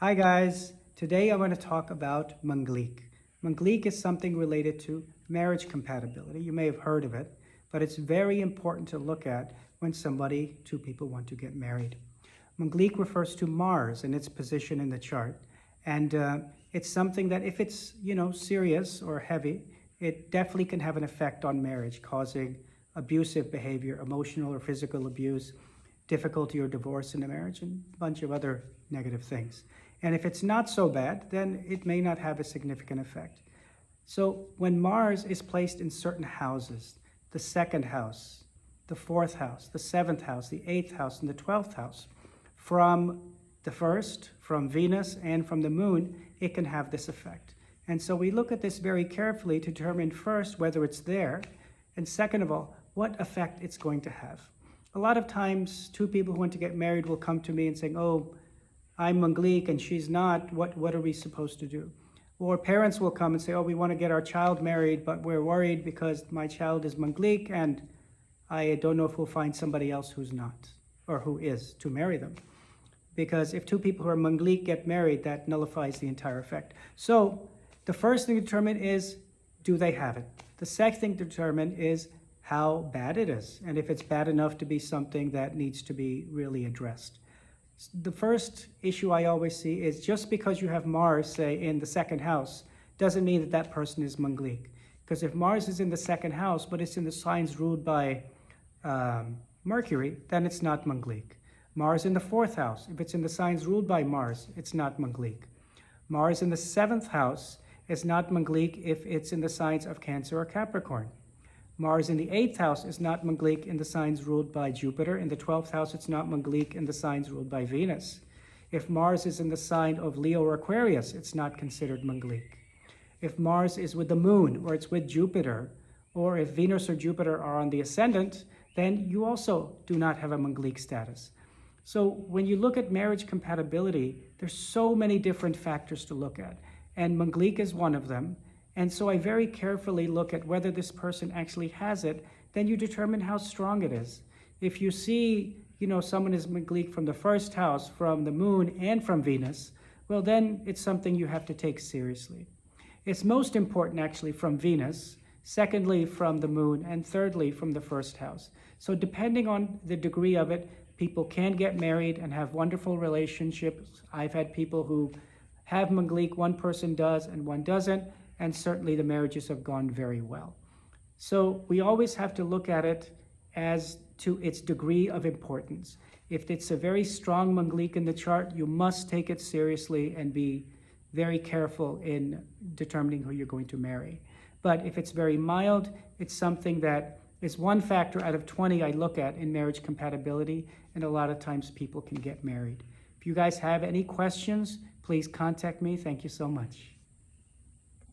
Hi guys, today I'm going to talk about Manglik. Manglik is something related to marriage compatibility. You may have heard of it, but it's very important to look at when two people want to get married. Manglik refers to Mars and its position in the chart. And it's something that if it's, serious or heavy, it definitely can have an effect on marriage, causing abusive behavior, emotional or physical abuse, difficulty or divorce in a marriage, and a bunch of other negative things. And if it's not so bad, then it may not have a significant effect. So when Mars is placed in certain houses, the second house, the fourth house, the seventh house, the eighth house, and the 12th house, from the first, from Venus, and from the moon, it can have this effect. And so we look at this very carefully to determine first whether it's there, and second of all, what effect it's going to have. A lot of times, two people who want to get married will come to me and say, oh, I'm Manglik and she's not, what are we supposed to do? Or parents will come and say, oh, we want to get our child married, but we're worried because my child is Manglik and I don't know if we'll find somebody else who's not, or who is, to marry them. Because if two people who are Manglik get married, that nullifies the entire effect. So the first thing to determine is, do they have it? The second thing to determine is how bad it is, and if it's bad enough to be something that needs to be really addressed. The first issue I always see is just because you have Mars, say, in the second house, doesn't mean that that person is Manglik. Because if Mars is in the second house, but it's in the signs ruled by Mercury, then it's not Manglik. Mars in the fourth house, if it's in the signs ruled by Mars, it's not Manglik. Mars in the seventh house is not Manglik if it's in the signs of Cancer or Capricorn. Mars in the 8th house is not Manglik in the signs ruled by Jupiter. In the 12th house, it's not Manglik in the signs ruled by Venus. If Mars is in the sign of Leo or Aquarius, it's not considered Manglik. If Mars is with the moon or it's with Jupiter, or if Venus or Jupiter are on the ascendant, then you also do not have a Manglik status. So when you look at marriage compatibility, there's so many different factors to look at, and Manglik is one of them. And so I very carefully look at whether this person actually has it, then you determine how strong it is. If you see, someone is Manglik from the first house, from the moon, and from Venus, well, then it's something you have to take seriously. It's most important actually from Venus, secondly from the moon, and thirdly from the first house. So depending on the degree of it, people can get married and have wonderful relationships. I've had people who have Manglik, one person does and one doesn't, and certainly the marriages have gone very well. So we always have to look at it as to its degree of importance. If it's a very strong Manglik in the chart, you must take it seriously and be very careful in determining who you're going to marry. But if it's very mild, it's something that is one factor out of 20 I look at in marriage compatibility, and a lot of times people can get married. If you guys have any questions, please contact me. Thank you so much.